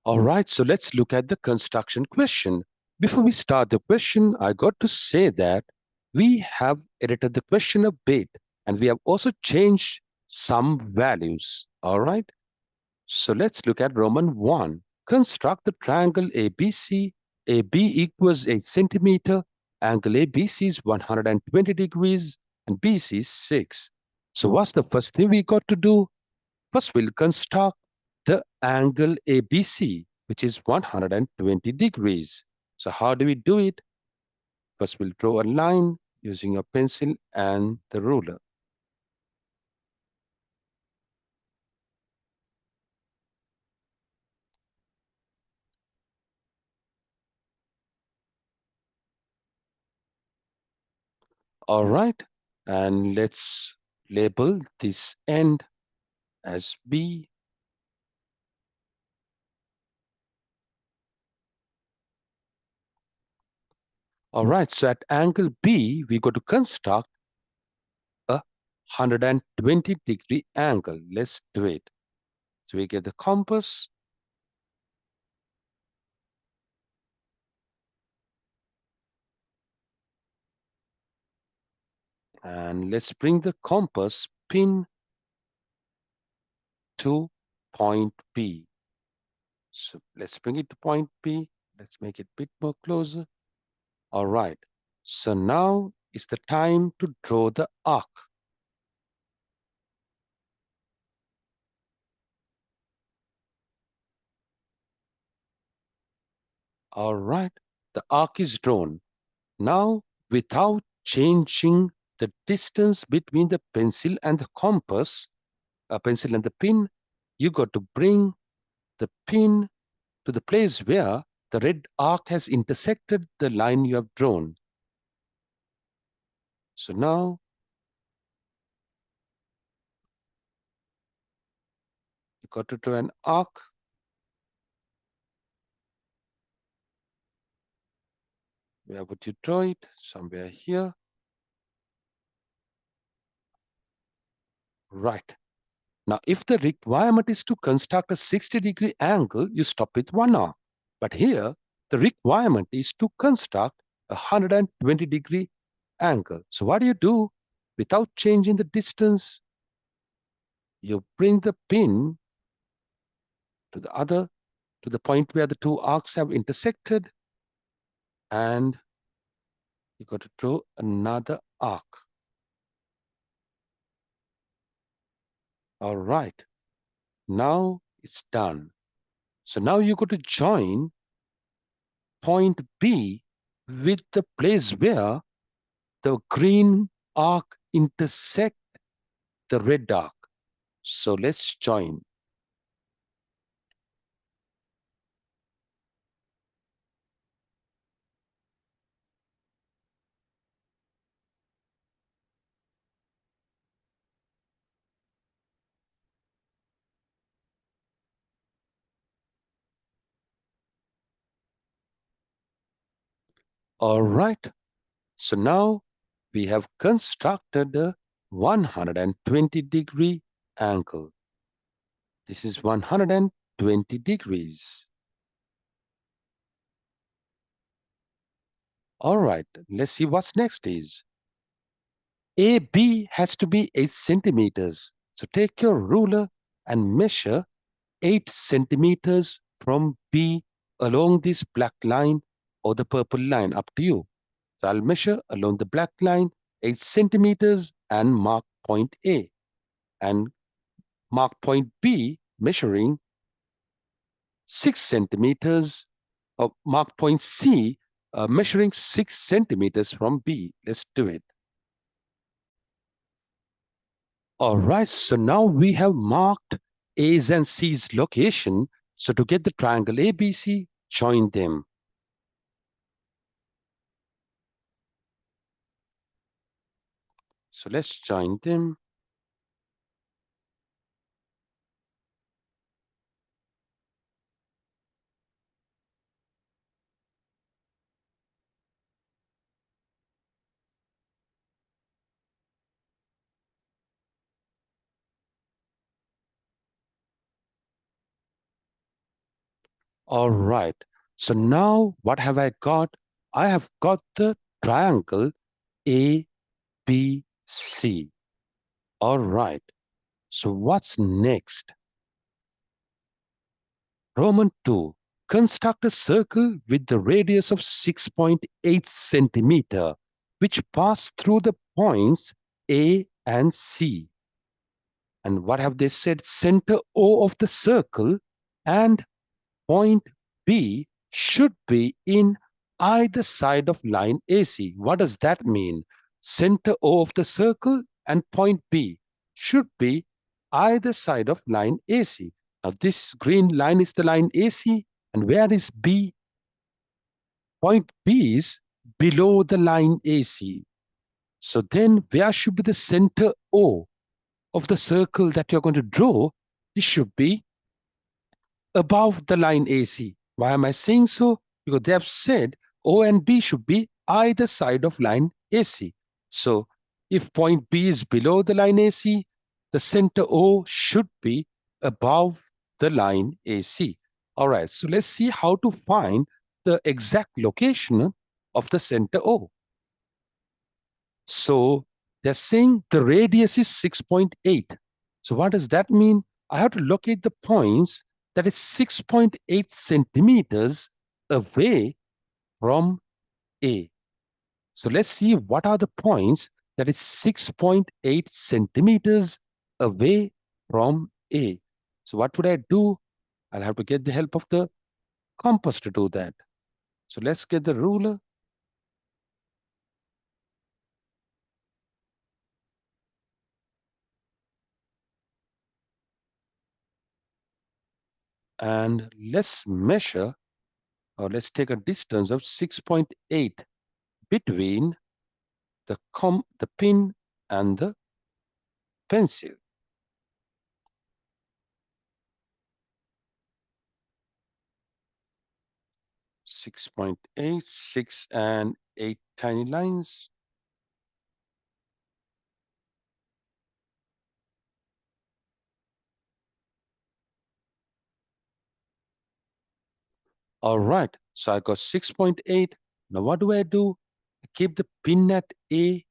All right, so let's look at the construction question. Before we start the question, I got to say that we have edited the question a bit and we have also changed some values. All right, so let's look at Roman 1. Construct the triangle ABC. AB equals 8 centimeter. Angle ABC is 120 degrees and BC is 6. So what's the first thing we got to do? First, we'll construct the angle ABC, which is 120 degrees. So how do we do it? First, we'll draw a line using a pencil and the ruler. All right, and let's label this end as B. All right, so at angle B, we go to construct a 120-degree angle. Let's do it. So we get the compass. And let's bring the compass pin to point B. So let's bring it to point B. Let's make it a bit more closer. All right. So now is the time to draw the arc. All right. The arc is drawn. Now, without changing the distance between the pencil and the compass, pencil and the pin, you got to bring the pin to the place where the red arc has intersected the line you have drawn. So now you got to draw an arc. Where would you draw it? Somewhere here. Right. Now, if the requirement is to construct a 60-degree angle, you stop with one arc. But here, the requirement is to construct a 120-degree angle. So what do? Without changing the distance, you bring the pin to the point where the two arcs have intersected, and you got to draw another arc. All right. Now it's done. So now you got to join point B with the place where the green arc intersect the red arc. So let's join. All right. So now we have constructed a 120-degree angle. This is 120 degrees. All right, let's see what's next is. AB has to be 8 centimeters. So take your ruler and measure 8 centimeters from B along this black line or the purple line, up to you. So I'll measure along the black line 8 centimeters and mark point A, and mark point B measuring 6 centimeters, or mark point C measuring 6 centimeters from B. Let's do it. All right, so now we have marked A's and C's location. So to get the triangle ABC, join them. So let's join them. All right. So now what have I got? I have got the triangle ABC. All right. So what's next? Roman 2. Construct a circle with the radius of 6.8 centimeter, which pass through the points A and C. And what have they said? Center O of the circle and point B should be in either side of line AC. What does that mean? Center O of the circle and point B should be either side of line AC. Now this green line is the line AC, and where is B? Point B is below the line AC. So then where should be the center O of the circle that you're going to draw? It should be above the line AC. Why am I saying so? Because they have said O and B should be either side of line AC. So if point B is below the line AC, the center O should be above the line AC. All right, so let's see how to find the exact location of the center O. So they're saying the radius is 6.8. So what does that mean? I have to locate the points that is 6.8 centimeters away from A. So let's see what are the points that is 6.8 centimeters away from A. So what would I do? I'll have to get the help of the compass to do that. So let's get the ruler. And let's measure, or let's take a distance of 6.8 between the pin and the pencil. 6.8, 6 and 8 tiny lines. All right, so I got 6.8. Now what do? I keep the pin at A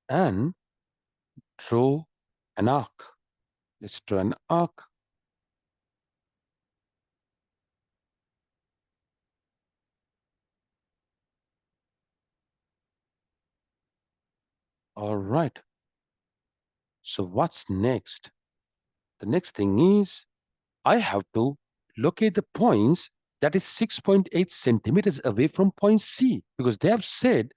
and draw an arc. Let's draw an arc. All right, so what's next? The next thing is I have to locate the points that is 6.8 centimeters away from point C, because they have said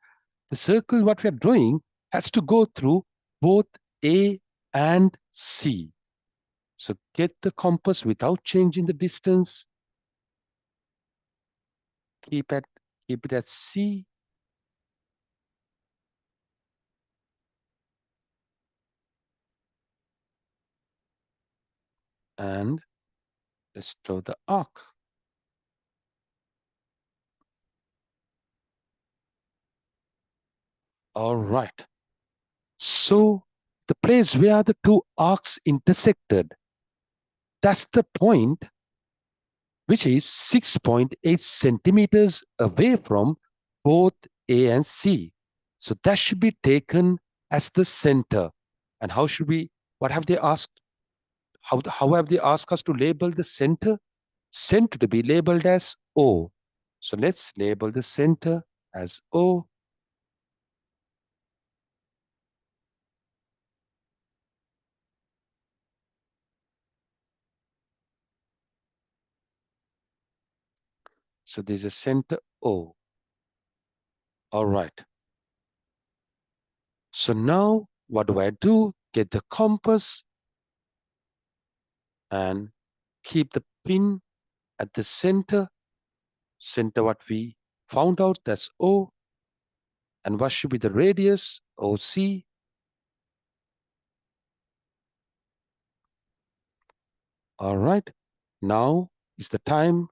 the circle what we are drawing has to go through both A and C. So get the compass without changing the distance. Keep it at C. And let's draw the arc. All right. So the place where the two arcs intersected, that's the point which is 6.8 centimeters away from both A and C. So that should be taken as the center. And how should we, what have they asked? How have they asked us to label the center? Center to be labeled as O. So let's label the center as O. So there's a center O. All right. So now what do? Get the compass and keep the pin at the center. Center what we found out, that's O. And what should be the radius? OC. All right. Now is the time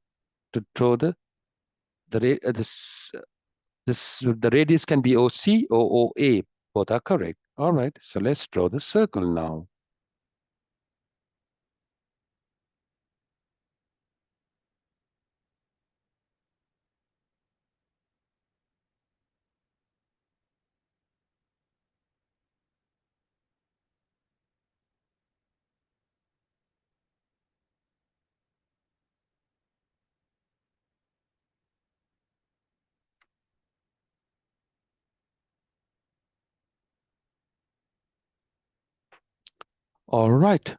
to draw the radius can be OC or OA. Both are correct. All right. So let's draw the circle now. All right.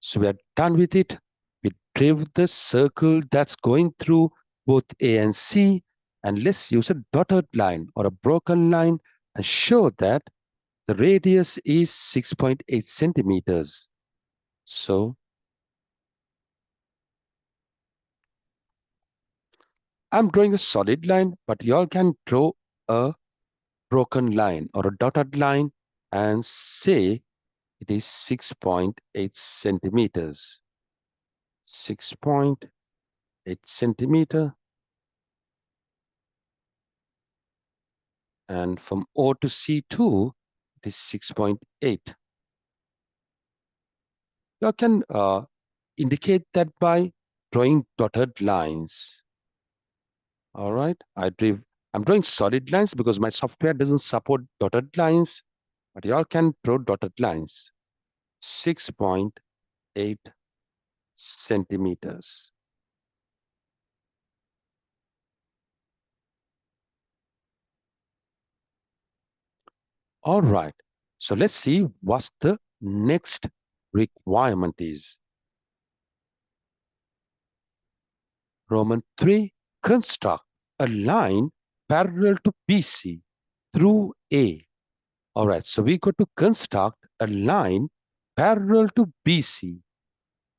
So we are done with it. We drew the circle that's going through both A and C, and let's use a dotted line or a broken line and show that the radius is 6.8 centimeters. So I'm drawing a solid line, but y'all can draw a broken line or a dotted line and say it is 6.8 centimeters. 6.8 centimeter, and from O to C2 it is 6.8. You can indicate that by drawing dotted lines. All right, I'm drawing solid lines because my software doesn't support dotted lines, but y'all can draw dotted lines. 6.8 centimeters. All right, so let's see what the next requirement is. Roman 3, construct a line parallel to BC through A. All right, so we got to construct a line parallel to BC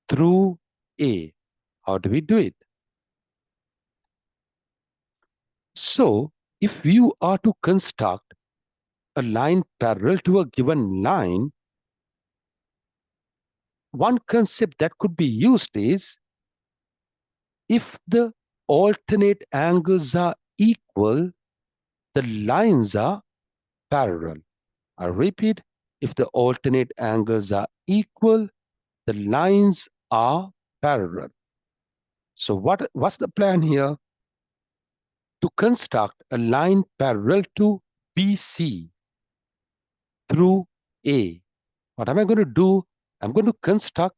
through A. How do we do it? So, if you are to construct a line parallel to a given line, one concept that could be used is if the alternate angles are equal, the lines are parallel. I repeat, if the alternate angles are equal, the lines are parallel. So what's the plan here? To construct a line parallel to BC through A. What am I going to do? I'm going to construct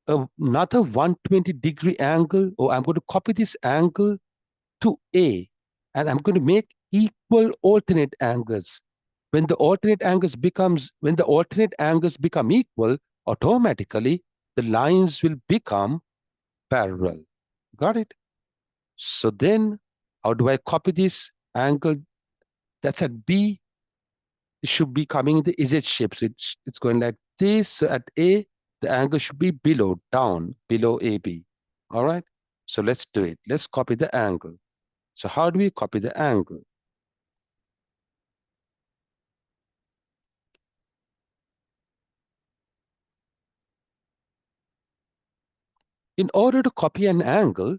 another 120-degree angle, or I'm going to copy this angle to A, and I'm going to make equal alternate angles. When the alternate angles become equal, automatically the lines will become parallel. Got it? So then, how do I copy this angle that's at B? It should be coming in the Z shape. So it's going like this. So at A, the angle should be down, below AB. All right? So let's do it. Let's copy the angle. So how do we copy the angle? In order to copy an angle,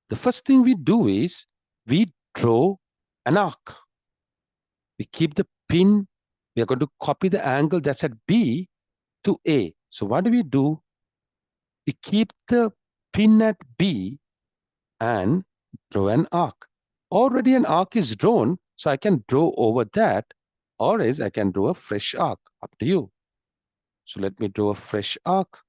the first thing we do is we draw an arc. We keep the pin. We are going to copy the angle that's at B to A. So what do? We keep the pin at B and draw an arc. Already an arc is drawn, so I can draw over that, or else I can draw a fresh arc. Up to you. So let me draw a fresh arc.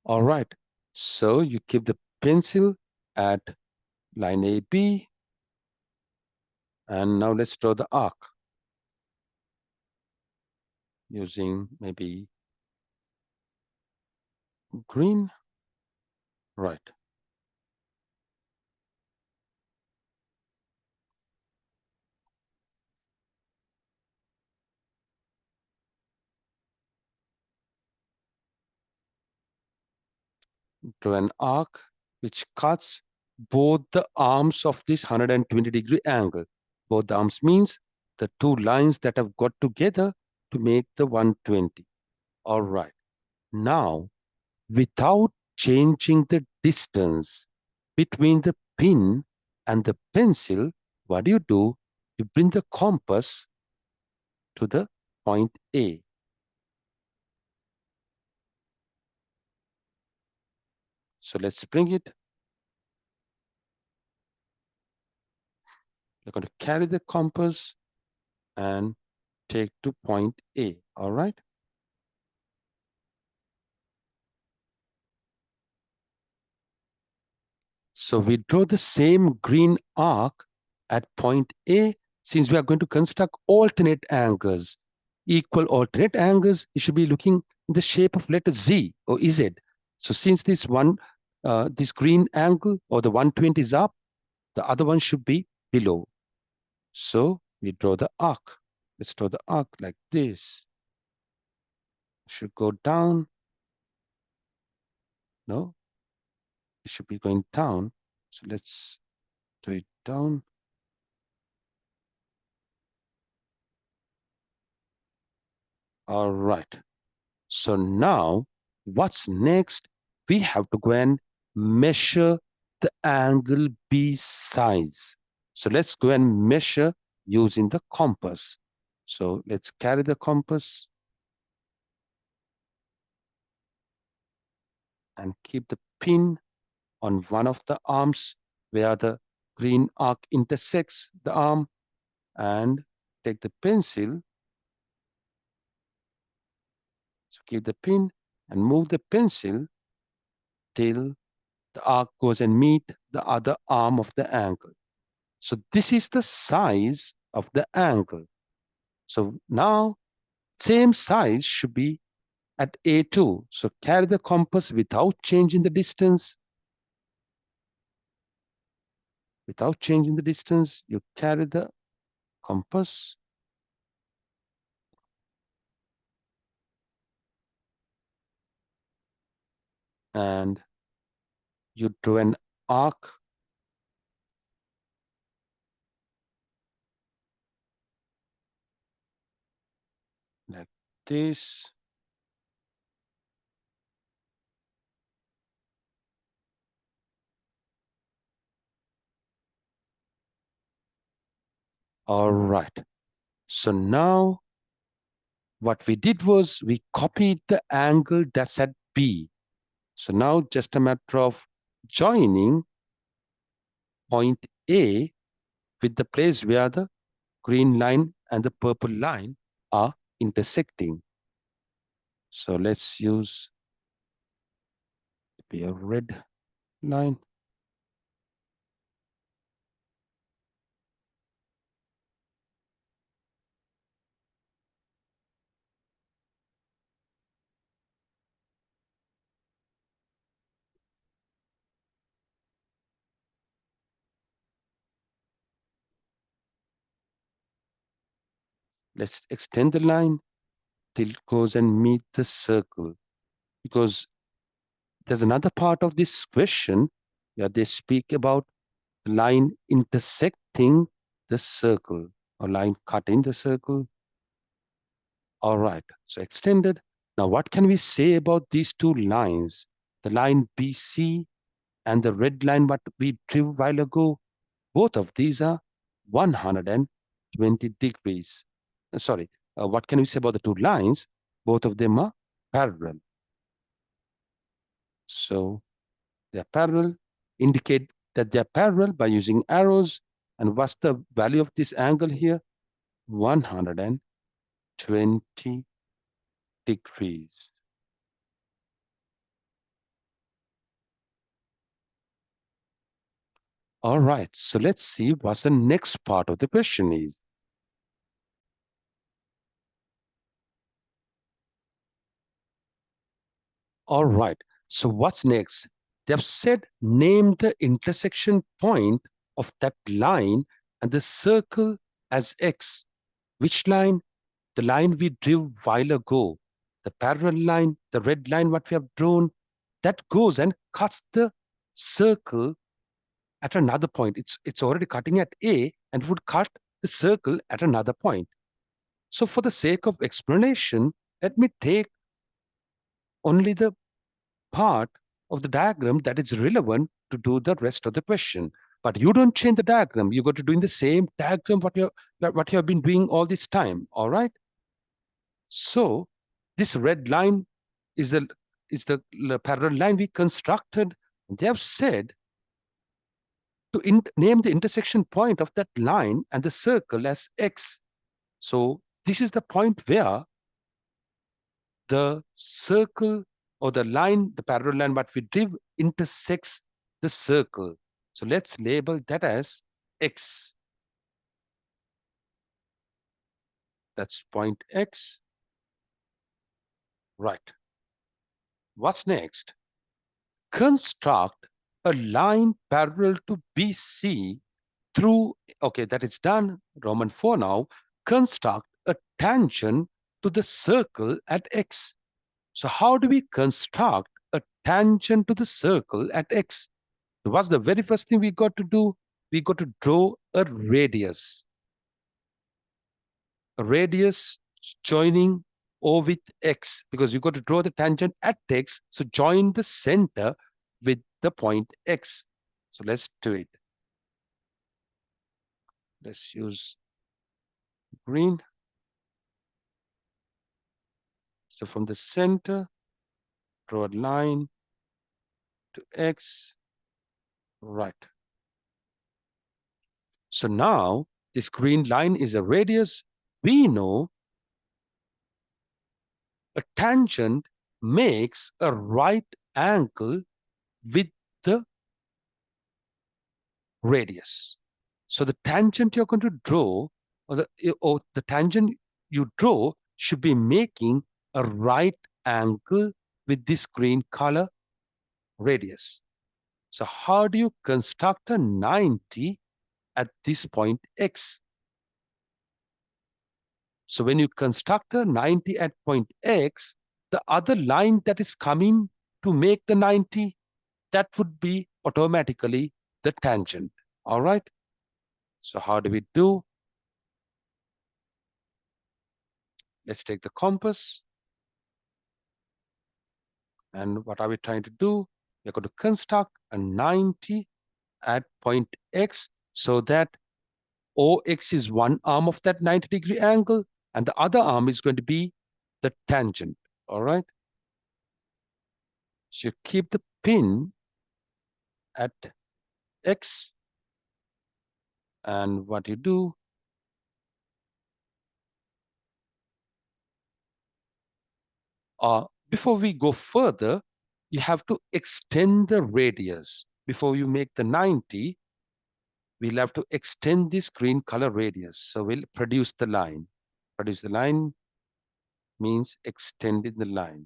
All right. So you keep the pencil at line AB, and now let's draw the arc using maybe green. Right. Draw an arc which cuts both the arms of this 120-degree angle. Both the arms means the two lines that have got together to make the 120. All right. Now, without changing the distance between the pin and the pencil, what do? You bring the compass to the point A. So let's bring it. You're going to carry the compass and take to point A. All right. So we draw the same green arc at point A. Since we are going to construct alternate angles, equal alternate angles, you should be looking in the shape of letter Z or Z. So since this green angle or the 120 is up, the other one should be below. So we draw the arc. Let's draw the arc like this. Should go down. No, it should be going down. So let's do it down. All right. So now what's next? We have to go and measure the angle B size. So let's go and measure using the compass. So let's carry the compass and keep the pin on one of the arms where the green arc intersects the arm, and take the pencil. So keep the pin and move the pencil till the arc goes and meet the other arm of the angle. So this is the size of the angle. So now same size should be at A2. So carry the compass without changing the distance. Without changing the distance, you carry the compass and you draw an arc like this. All right. So now what we did was we copied the angle that's at B. So now just a matter of joining point A with the place where the green line and the purple line are intersecting. So let's use a red line. Let's extend the line till it goes and meet the circle. Because there's another part of this question where they speak about the line intersecting the circle or line cutting the circle. All right, so extended. Now, what can we say about these two lines? The line BC and the red line what we drew a while ago, both of these are 120 degrees. Sorry, what can we say about the two lines? Both of them are parallel. So they're parallel, indicate that they're parallel by using arrows. And what's the value of this angle here? 120 degrees. All right, so let's see what the next part of the question is. All right, so what's next? They've said name the intersection point of that line and the circle as X. Which line? The line we drew while ago. The parallel line, the red line what we have drawn, that goes and cuts the circle at another point. It's already cutting at A and would cut the circle at another point. So for the sake of explanation, let me take only the part of the diagram that is relevant to do the rest of the question. But you don't change the diagram. You got to do in the same diagram what you have been doing all this time. All right. So this red line is the parallel line we constructed. They have said to name the intersection point of that line and the circle as X. So this is the point where the circle or the line, the parallel line what we drew intersects the circle. So let's label that as X. That's point X. Right. What's next? Construct a line parallel to BC through, okay, that is done. Roman 4 now. Construct a tangent to the circle at X. So how do we construct a tangent to the circle at X? What's the very first thing we got to do? We got to draw a radius joining O with X, because you got to draw the tangent at X. So join the center with the point X. So let's do it. Let's use green. So from the center, draw a line to X. Right. So now this green line is a radius. We know a tangent makes a right angle with the radius. So the tangent you're going to draw, or the tangent you draw, should be making a right angle with this green color radius. So how do you construct a 90 at this point X? So when you construct a 90 at point X, the other line that is coming to make the 90, that would be automatically the tangent. All right. So how do we do? Let's take the compass. And what are we trying to do? We're going to construct a 90 at point X so that OX is one arm of that 90-degree angle, and the other arm is going to be the tangent. All right. So you keep the pin at X, and what you do, before we go further, you have to extend the radius. Before you make the 90, we'll have to extend this green color radius. So we'll produce the line. Produce the line means extending the line.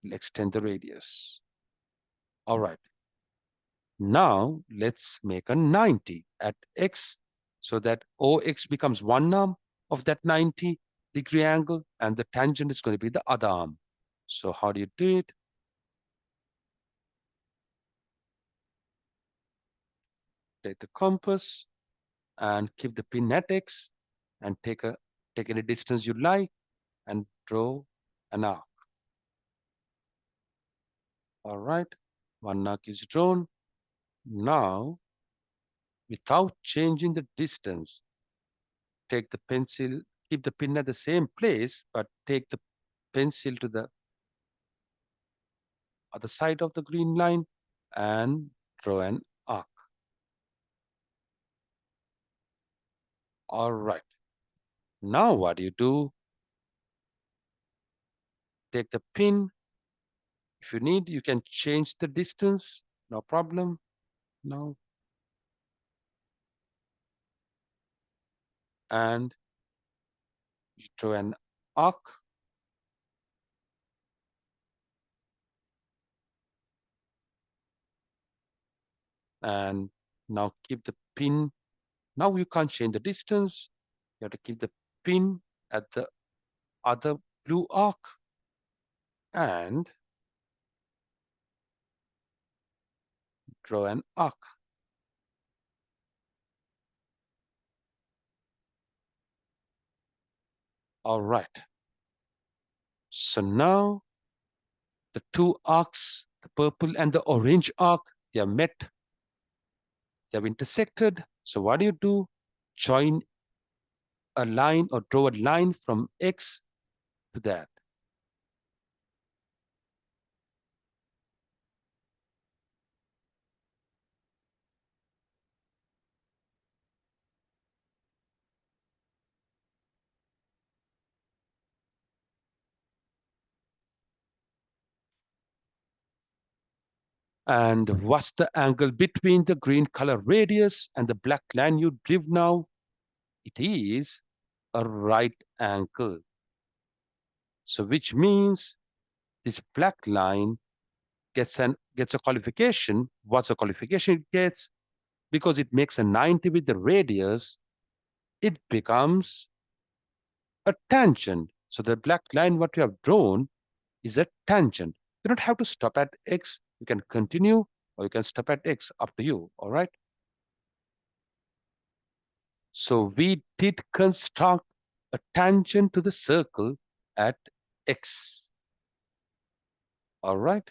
We'll extend the radius. All right. Now let's make a 90 at X so that OX becomes one arm of that 90-degree angle, and the tangent is going to be the other arm. So how do you do it? Take the compass and keep the pin at X, and take any distance you like and draw an arc. All right, one arc is drawn. Now, without changing the distance, take the pencil, keep the pin at the same place, but take the pencil to the other side of the green line and draw an arc. All right. Now what do you do? Take the pin. If you need, you can change the distance. No problem. Now, and you draw an arc. And now keep the pin. Now you can't change the distance. You have to keep the pin at the other blue arc and draw an arc. All right. So now the two arcs, the purple and the orange arc, they are met. They have intersected. So what do? Join a line or draw a line from X to that. And what's the angle between the green color radius and the black line you drew now? It is a right angle. So which means this black line gets a qualification. What's a qualification it gets? Because it makes a 90 with the radius, it becomes a tangent. So the black line what you have drawn is a tangent. You don't have to stop at x. You can continue or you can stop at x, up to you. All right. So we did construct a tangent to the circle at x. All right.